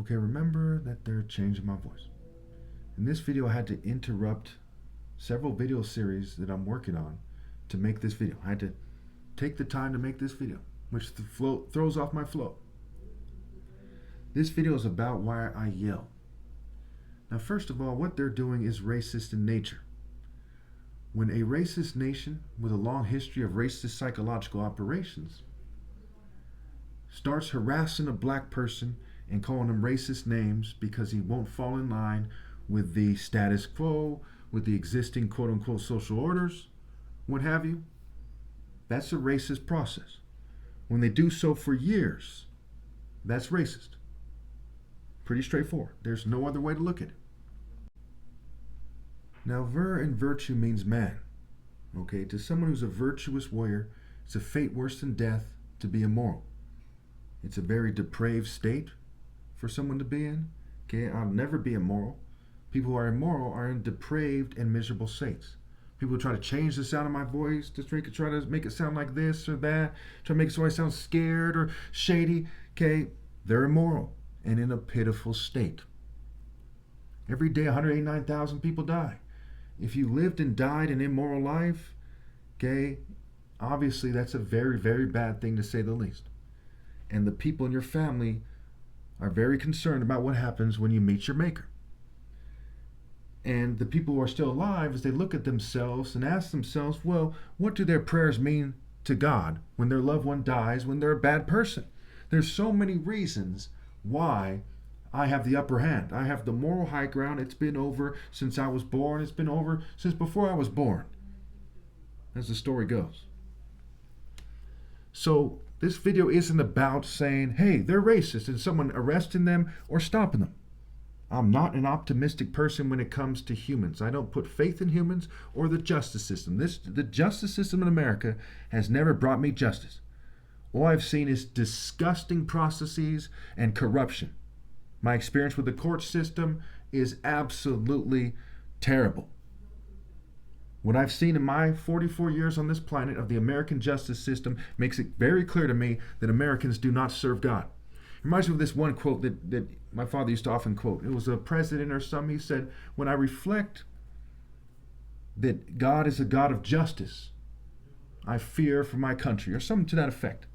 Okay, remember that they're changing my voice. In this video, I had to interrupt several video series that I'm working on to make this video. I had to take the time to make this video, which throws off my flow. This video is about why I yell. Now, first of all, what they're doing is racist in nature. When a racist nation with a long history of racist psychological operations starts harassing a black person and calling him racist names because he won't fall in line with the status quo, with the existing quote-unquote social orders, what have you, that's a racist process. When they do so for years, that's racist. Pretty straightforward. There's no other way to look at it. Now, vir in virtue means man. Okay, to someone who's a virtuous warrior, it's a fate worse than death to be immoral. It's a very depraved state for someone to be in. Okay, I'll never be immoral. People who are immoral are in depraved and miserable states. People who try to change the sound of my voice, to try to make it sound like this or that, try to make it so I sound scared or shady. Okay, they're immoral and in a pitiful state. Every day, 189,000 people die. If you lived and died an immoral life, okay, obviously that's a very, very bad thing to say the least. And the people in your family are very concerned about what happens when you meet your maker. And the people who are still alive, as they look at themselves and ask themselves, well, what do their prayers mean to God when their loved one dies, when they're a bad person? There's so many reasons why I have the upper hand. I have the moral high ground. It's been over since I was born. It's been over since before I was born, as the story goes. So this video isn't about saying, hey, they're racist, and someone arresting them or stopping them. I'm not an optimistic person when it comes to humans. I don't put faith in humans or the justice system. The justice system in America has never brought me justice. All I've seen is disgusting processes and corruption. My experience with the court system is absolutely terrible. What I've seen in my 44 years on this planet of the American justice system makes it very clear to me that Americans do not serve God. It reminds me of this one quote that my father used to often quote. It was a president or something. He said, when I reflect that God is a God of justice, I fear for my country, or something to that effect.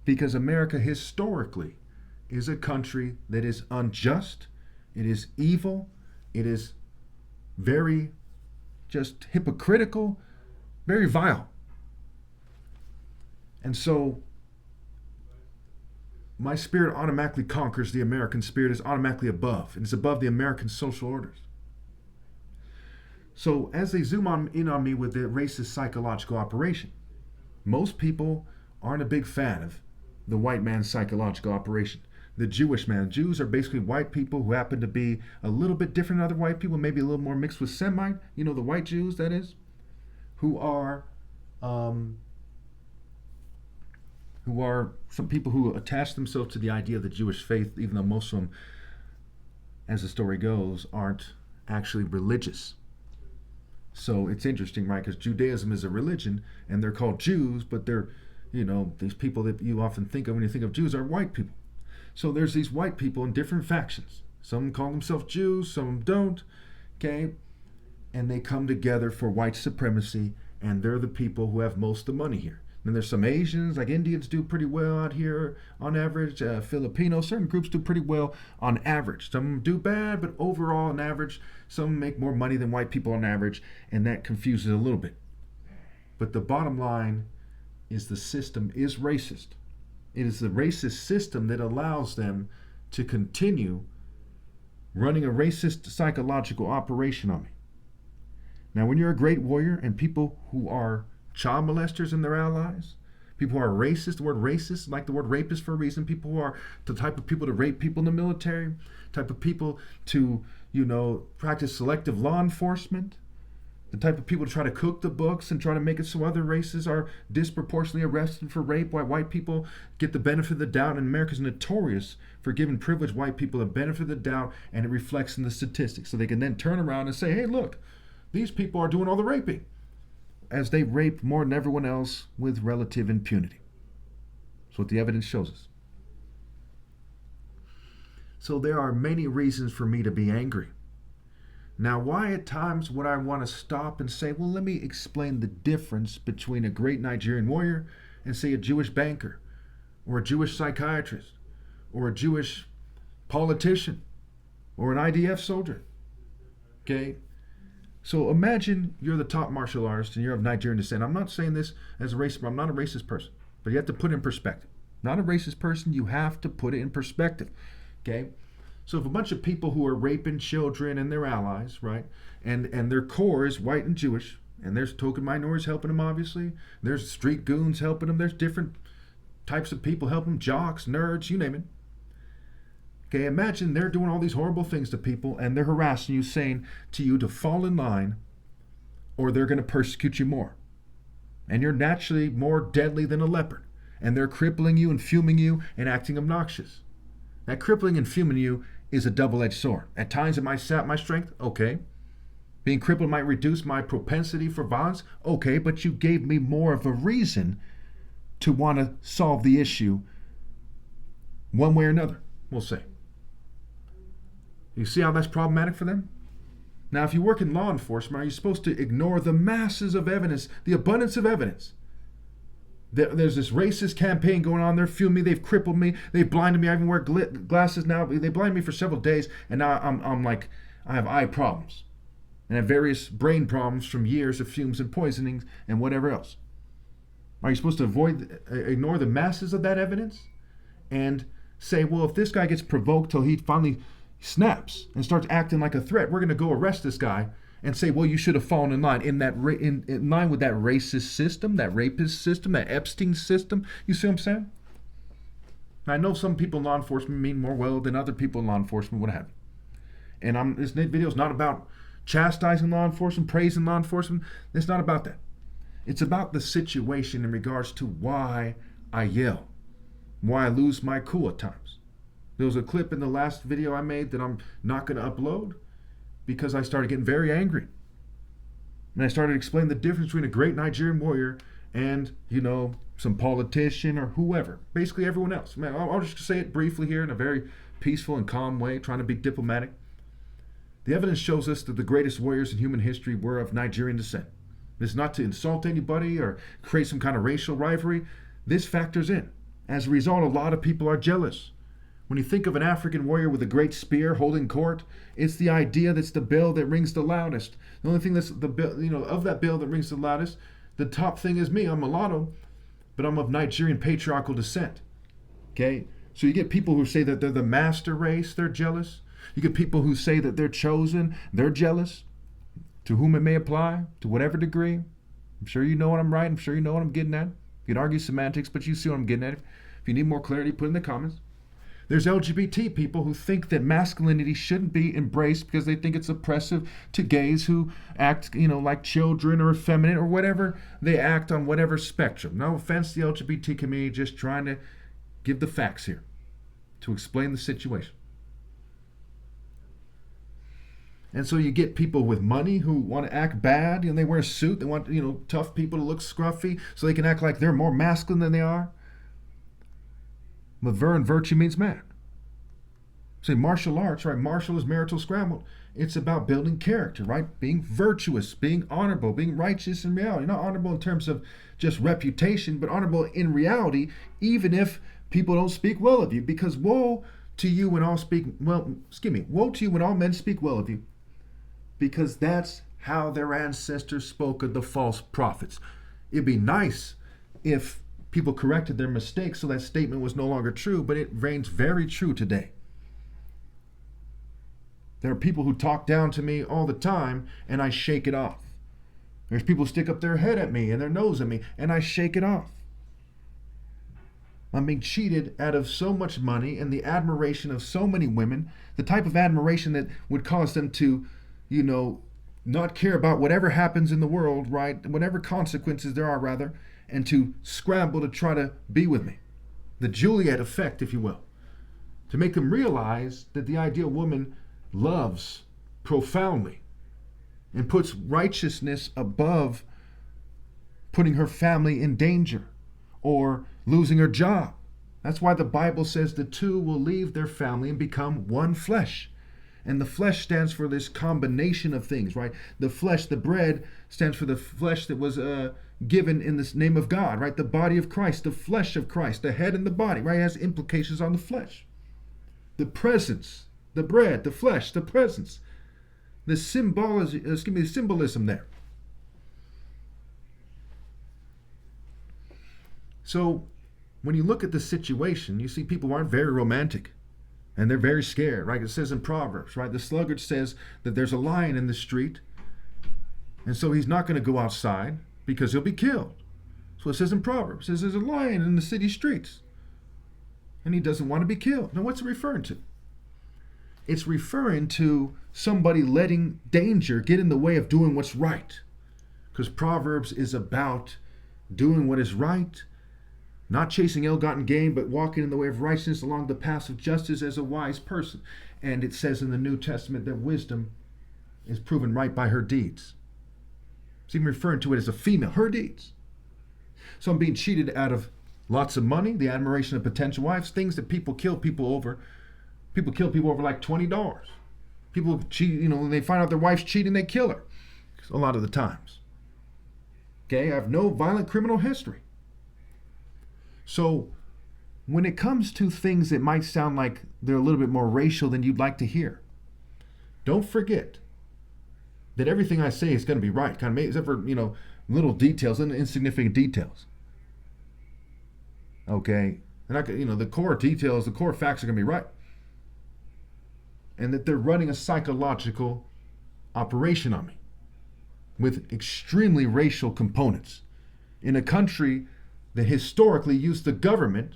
Because America historically is a country that is unjust, it is evil, it is very just hypocritical, very vile. And so my spirit automatically conquers the American spirit, is automatically above, and it's above the American social orders. So as they zoom in on me with the racist psychological operation, most people aren't a big fan of the white man's psychological operation. The Jewish man. Jews are basically white people who happen to be a little bit different than other white people, maybe a little more mixed with Semite, the white Jews, that is, who are some people who attach themselves to the idea of the Jewish faith, even though most of them, as the story goes, aren't actually religious. So it's interesting, right? Because Judaism is a religion, and they're called Jews, but they're, these people that you often think of when you think of Jews are white people. So there's these white people in different factions. Some call themselves Jews, some don't, okay? And they come together for white supremacy, and they're the people who have most of the money here. And there's some Asians, like Indians do pretty well out here on average. Filipinos, certain groups do pretty well on average. Some do bad, but overall on average, some make more money than white people on average, and that confuses a little bit. But the bottom line is the system is racist. It is the racist system that allows them to continue running a racist psychological operation on me. Now, when you're a great warrior and people who are child molesters and their allies, people who are racist, the word racist, like the word rapist for a reason, people who are the type of people to rape people in the military, type of people to, practice selective law enforcement, the type of people to try to cook the books and try to make it so other races are disproportionately arrested for rape, while white people get the benefit of the doubt. And America's notorious for giving privileged white people the benefit of the doubt, and it reflects in the statistics. So they can then turn around and say, hey, look, these people are doing all the raping, as they rape more than everyone else with relative impunity. That's what the evidence shows us. So there are many reasons for me to be angry. Now, why at times would I want to stop and say, well, let me explain the difference between a great Nigerian warrior and, say, a Jewish banker, or a Jewish psychiatrist, or a Jewish politician, or an IDF soldier? Okay? So imagine you're the top martial artist and you're of Nigerian descent. I'm not saying this as a racist, I'm not a racist person, but you have to put it in perspective. Not a racist person, you have to put it in perspective. Okay? So if a bunch of people who are raping children and their allies, right, and their core is white and Jewish, and there's token minorities helping them, obviously, there's street goons helping them, there's different types of people helping them, jocks, nerds, you name it. Okay, imagine they're doing all these horrible things to people and they're harassing you, saying to you to fall in line or they're going to persecute you more. And you're naturally more deadly than a leopard. And they're crippling you and fuming you and acting obnoxious. That crippling and fuming you is a double-edged sword. At times it might sap my strength, okay. Being crippled might reduce my propensity for violence, okay, but you gave me more of a reason to want to solve the issue one way or another, we'll say. You see how that's problematic for them? Now, if you work in law enforcement, are you supposed to ignore the masses of evidence, the abundance of evidence? There's this racist campaign going on. They're fuming me. They've crippled me. They've blinded me. I even wear glasses now. They blinded me for several days, and now I'm like, I have eye problems. And I have various brain problems from years of fumes and poisonings and whatever else. Are you supposed to ignore the masses of that evidence and say, well, if this guy gets provoked till he finally snaps and starts acting like a threat, we're going to go arrest this guy and say, well, you should have fallen in line in line with that racist system, that rapist system, that Epstein system. You see what I'm saying? And I know some people in law enforcement mean more well than other people in law enforcement, what have you. And this video is not about chastising law enforcement, praising law enforcement. It's not about that. It's about the situation in regards to why I yell, why I lose my cool at times. There was a clip in the last video I made that I'm not going to upload because I started getting very angry. And I started explaining the difference between a great Nigerian warrior and, some politician or whoever. Basically everyone else. Man, I'll just say it briefly here in a very peaceful and calm way, trying to be diplomatic. The evidence shows us that the greatest warriors in human history were of Nigerian descent. This is not to insult anybody or create some kind of racial rivalry. This factors in. As a result, a lot of people are jealous. When you think of an African warrior with a great spear holding court, it's the idea that's the bell that rings the loudest. The only thing that's the bell, of that bell that rings the loudest, the top thing is me. I'm mulatto, but I'm of Nigerian patriarchal descent. Okay? So you get people who say that they're the master race, they're jealous. You get people who say that they're chosen, they're jealous. To whom it may apply, to whatever degree. I'm sure you know what I'm writing. I'm sure you know what I'm getting at. You can argue semantics, but you see what I'm getting at. If you need more clarity, put it in the comments. There's LGBT people who think that masculinity shouldn't be embraced because they think it's oppressive to gays who act, like children or effeminate or whatever. They act on whatever spectrum. No offense to the LGBT community, just trying to give the facts here to explain the situation. And so you get people with money who want to act bad. They wear a suit. They want, tough people to look scruffy so they can act like they're more masculine than they are. But virtue means man. Say martial arts, right? Martial is marital scrambled. It's about building character, right? Being virtuous, being honorable, being righteous in reality. Not honorable in terms of just reputation, but honorable in reality, even if people don't speak well of you. Because woe to you when all woe to you when all men speak well of you. Because that's how their ancestors spoke of the false prophets. It'd be nice if people corrected their mistakes so that statement was no longer true, but it reigns very true today. There are people who talk down to me all the time, and I shake it off. There's people who stick up their head at me and their nose at me, and I shake it off. I'm being cheated out of so much money and the admiration of so many women, the type of admiration that would cause them to, not care about whatever happens in the world, right? Whatever consequences there are, rather, and to scramble to try to be with me. The Juliet effect, if you will. To make them realize that the ideal woman loves profoundly and puts righteousness above putting her family in danger or losing her job. That's why the Bible says the two will leave their family and become one flesh. And the flesh stands for this combination of things, right? The flesh, the bread, stands for the flesh that was given in the name of God, right? The body of Christ, the flesh of Christ, the head and the body, right? It has implications on the flesh. The presence, the bread, the flesh, the presence, the symbolism there. So when you look at the situation, you see people aren't very romantic. And they're very scared, right? It says in Proverbs, right? The sluggard says that there's a lion in the street, and so he's not going to go outside because he'll be killed. So it says in Proverbs, it says there's a lion in the city streets, and he doesn't want to be killed. Now, what's it referring to? It's referring to somebody letting danger get in the way of doing what's right. Because Proverbs is about doing what is right, not chasing ill-gotten gain, but walking in the way of righteousness along the paths of justice as a wise person. And it says in the New Testament that wisdom is proven right by her deeds. It's even referring to it as a female, her deeds. So I'm being cheated out of lots of money, the admiration of potential wives, things that people kill people over. People kill people over like $20. People cheat, when they find out their wife's cheating, they kill her. A lot of the times. Okay, I have no violent criminal history. So when it comes to things that might sound like they're a little bit more racial than you'd like to hear, don't forget that everything I say is going to be right, kind of except for, little details and insignificant details. Okay? The core details, the core facts are going to be right. And that they're running a psychological operation on me with extremely racial components in a country that historically used the government.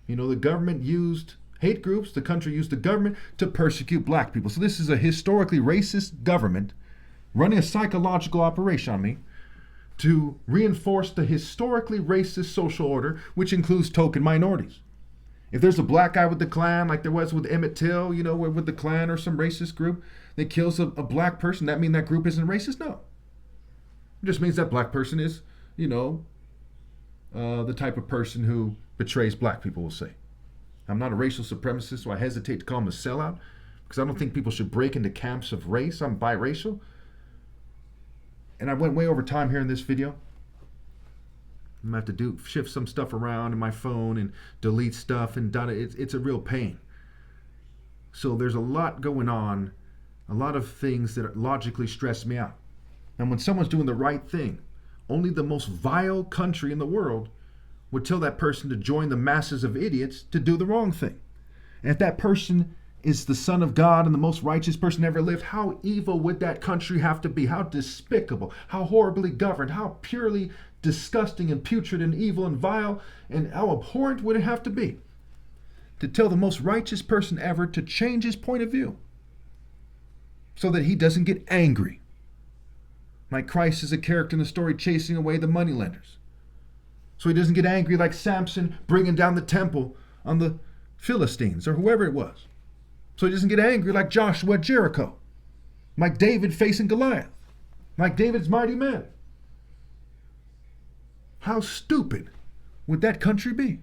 The government used hate groups, the country used the government to persecute black people. So this is a historically racist government running a psychological operation on me to reinforce the historically racist social order, which includes token minorities. If there's a black guy with the Klan, like there was with Emmett Till, with the Klan or some racist group that kills a black person, that mean that group isn't racist? No. It just means that black person is, the type of person who betrays black people, will say. I'm not a racial supremacist, so I hesitate to call him a sellout, because I don't think people should break into camps of race. I'm biracial. And I went way over time here in this video. I'm going to have to shift some stuff around in my phone and delete stuff and data. It's a real pain. So there's a lot going on, a lot of things that logically stress me out. And when someone's doing the right thing, only the most vile country in the world would tell that person to join the masses of idiots to do the wrong thing. And if that person is the Son of God and the most righteous person ever lived, how evil would that country have to be? How despicable, how horribly governed, how purely disgusting and putrid and evil and vile, and how abhorrent would it have to be to tell the most righteous person ever to change his point of view so that he doesn't get angry? Like Christ is a character in the story chasing away the moneylenders, so he doesn't get angry like Samson bringing down the temple on the Philistines or whoever it was. So he doesn't get angry like Joshua at Jericho, like David facing Goliath, like David's mighty men. How stupid would that country be?